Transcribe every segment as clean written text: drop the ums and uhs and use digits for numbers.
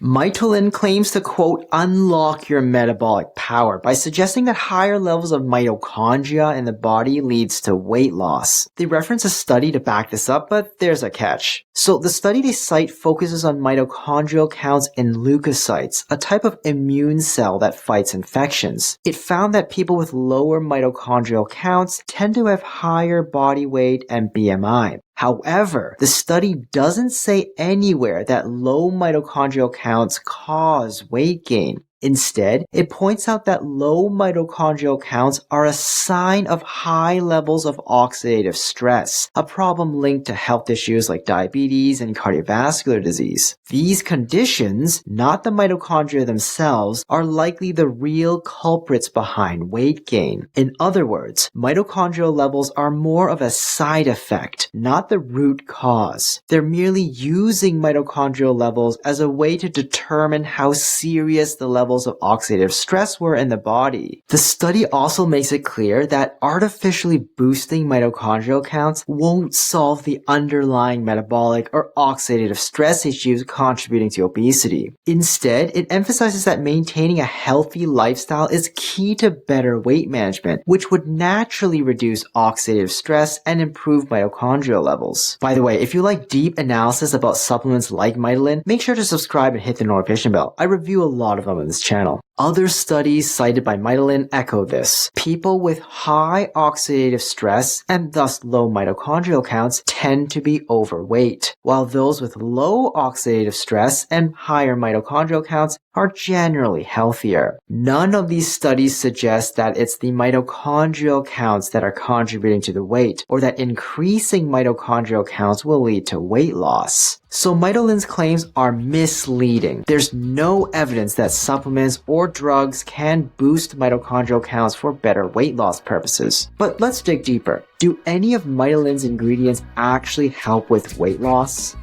Mitolyn claims to, quote, unlock your metabolic power by suggesting that higher levels of mitochondria in the body leads to weight loss. They reference a study to back this up, but there's a catch. So the study they cite focuses on mitochondrial counts in leukocytes, a type of immune cell that fights infections. It found that people with lower mitochondrial counts tend to have higher body weight and BMI. However, the study doesn't say anywhere that low mitochondrial counts cause weight gain. Instead, it points out that low mitochondrial counts are a sign of high levels of oxidative stress, a problem linked to health issues like diabetes and cardiovascular disease. These conditions, not the mitochondria themselves, are likely the real culprits behind weight gain. In other words, mitochondrial levels are more of a side effect, not the root cause. They're merely using mitochondrial levels as a way to determine how serious the levels of oxidative stress were in the body. The study also makes it clear that artificially boosting mitochondrial counts won't solve the underlying metabolic or oxidative stress issues contributing to obesity. Instead, it emphasizes that maintaining a healthy lifestyle is key to better weight management, which would naturally reduce oxidative stress and improve mitochondrial levels. By the way, if you like deep analysis about supplements like Mitolyn, make sure to subscribe and hit the notification bell. I review a lot of them in this channel. Other studies cited by Mitolyn echo this. People with high oxidative stress and thus low mitochondrial counts tend to be overweight, while those with low oxidative stress and higher mitochondrial counts are generally healthier. None of these studies suggest that it's the mitochondrial counts that are contributing to the weight, or that increasing mitochondrial counts will lead to weight loss. So Mitolyn's claims are misleading. There's no evidence that supplements or drugs can boost mitochondrial counts for better weight loss purposes. But let's dig deeper. Do any of Mitolyn's ingredients actually help with weight loss?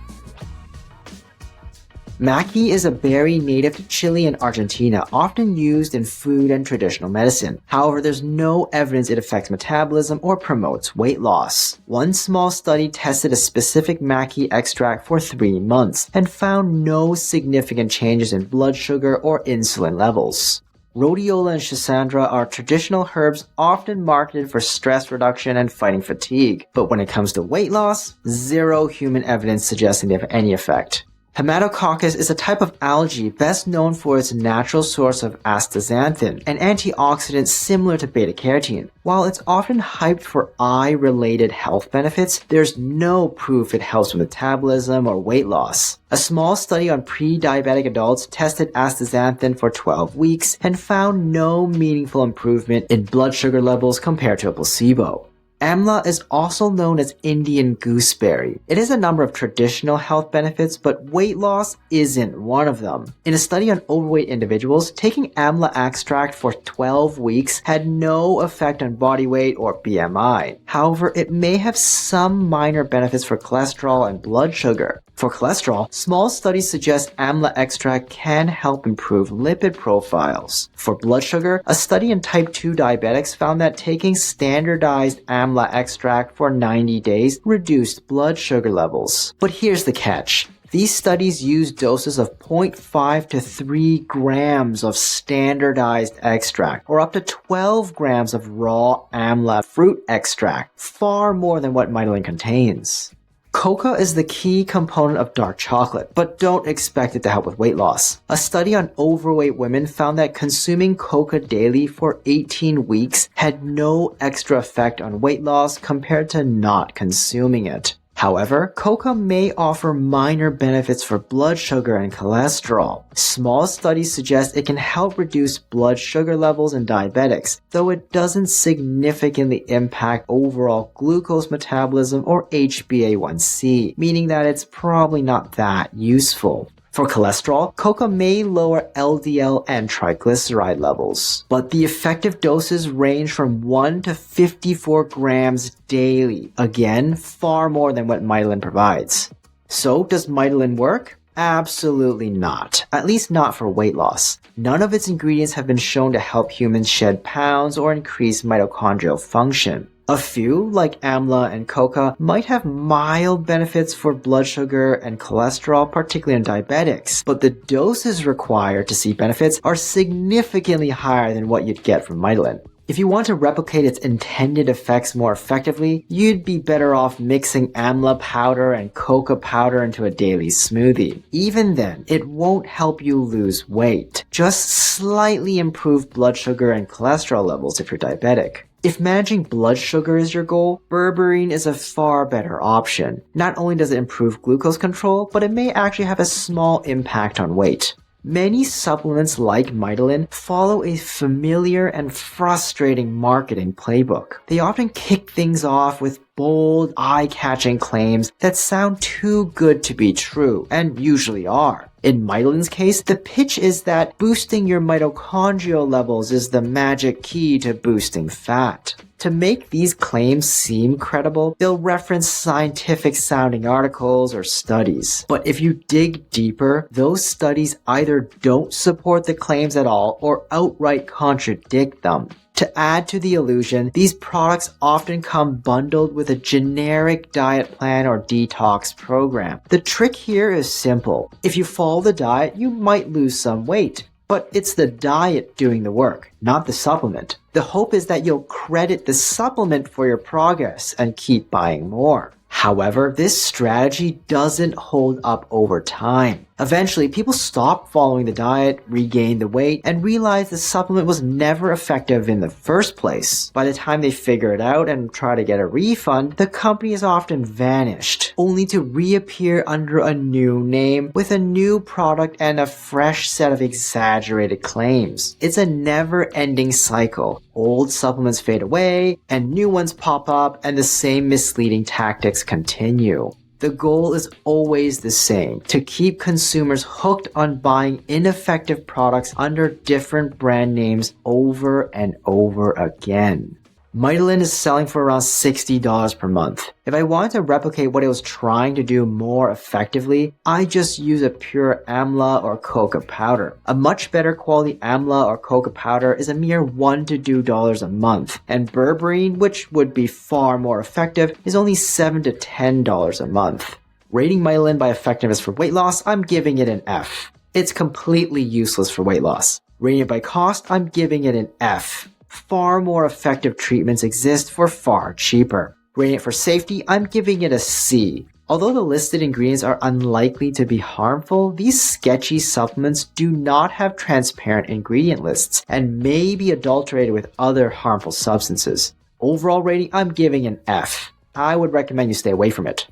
Maqui is a berry native to Chile and Argentina, often used in food and traditional medicine. However, there's no evidence it affects metabolism or promotes weight loss. One small study tested a specific maqui extract for 3 months and found no significant changes in blood sugar or insulin levels. Rhodiola and schisandra are traditional herbs often marketed for stress reduction and fighting fatigue. But when it comes to weight loss, zero human evidence suggesting they have any effect. Hematococcus is a type of algae best known for its natural source of astaxanthin, an antioxidant similar to beta-carotene. While it's often hyped for eye-related health benefits, there's no proof it helps with metabolism or weight loss. A small study on pre-diabetic adults tested astaxanthin for 12 weeks and found no meaningful improvement in blood sugar levels compared to a placebo. Amla is also known as Indian gooseberry. It has a number of traditional health benefits, but weight loss isn't one of them. In a study on overweight individuals, taking amla extract for 12 weeks had no effect on body weight or BMI. However, it may have some minor benefits for cholesterol and blood sugar. For cholesterol, small studies suggest amla extract can help improve lipid profiles. For blood sugar, a study in type 2 diabetics found that taking standardized amla extract for 90 days reduced blood sugar levels. But here's the catch. These studies use doses of 0.5 to 3 grams of standardized extract, or up to 12 grams of raw amla fruit extract, far more than what Mitolyn contains. Cocoa is the key component of dark chocolate, but don't expect it to help with weight loss. A study on overweight women found that consuming cocoa daily for 18 weeks had no extra effect on weight loss compared to not consuming it. However, cocoa may offer minor benefits for blood sugar and cholesterol. Small studies suggest it can help reduce blood sugar levels in diabetics, though it doesn't significantly impact overall glucose metabolism or HbA1c, meaning that it's probably not that useful. For cholesterol, cocoa may lower LDL and triglyceride levels, but the effective doses range from 1 to 54 grams daily. Again, far more than what Mitolyn provides. So, does Mitolyn work? Absolutely not. At least not for weight loss. None of its ingredients have been shown to help humans shed pounds or increase mitochondrial function. A few, like amla and coca, might have mild benefits for blood sugar and cholesterol, particularly in diabetics, but the doses required to see benefits are significantly higher than what you'd get from Mitolyn. If you want to replicate its intended effects more effectively, you'd be better off mixing amla powder and coca powder into a daily smoothie. Even then, it won't help you lose weight, just slightly improve blood sugar and cholesterol levels if you're diabetic. If managing blood sugar is your goal, berberine is a far better option. Not only does it improve glucose control, but it may actually have a small impact on weight. Many supplements like Mitolyn follow a familiar and frustrating marketing playbook. They often kick things off with bold, eye-catching claims that sound too good to be true, and usually are. In Mitolyn's case, the pitch is that boosting your mitochondrial levels is the magic key to boosting fat. To make these claims seem credible, they'll reference scientific-sounding articles or studies. But if you dig deeper, those studies either don't support the claims at all or outright contradict them. To add to the illusion, these products often come bundled with a generic diet plan or detox program. The trick here is simple. If you follow the diet, you might lose some weight. But it's the diet doing the work, not the supplement. The hope is that you'll credit the supplement for your progress and keep buying more. However, this strategy doesn't hold up over time. Eventually, people stop following the diet, regain the weight, and realize the supplement was never effective in the first place. By the time they figure it out and try to get a refund, the company has often vanished, only to reappear under a new name with a new product and a fresh set of exaggerated claims. It's a never-ending cycle. Old supplements fade away, and new ones pop up, and the same misleading tactics continue. The goal is always the same, to keep consumers hooked on buying ineffective products under different brand names over and over again. Mitolyn is selling for around $60 per month. If I wanted to replicate what it was trying to do more effectively, I just use a pure amla or coca powder. A much better quality amla or coca powder is a mere $1 to $2 a month, and berberine, which would be far more effective, is only $7 to $10 a month. Rating Mitolyn by effectiveness for weight loss, I'm giving it an F. It's completely useless for weight loss. Rating it by cost, I'm giving it an F. Far more effective treatments exist for far cheaper. Rating it for safety, I'm giving it a C. Although the listed ingredients are unlikely to be harmful, these sketchy supplements do not have transparent ingredient lists and may be adulterated with other harmful substances. Overall rating, I'm giving an F. I would recommend you stay away from it.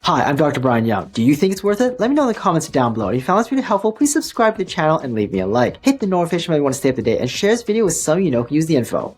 Hi, I'm Dr. Brian Young. Do you think it's worth it? Let me know in the comments down below. If you found this video helpful, please subscribe to the channel and leave me a like. Hit the notification bell if you want to stay up to date, and share this video with someone you know who can use the info.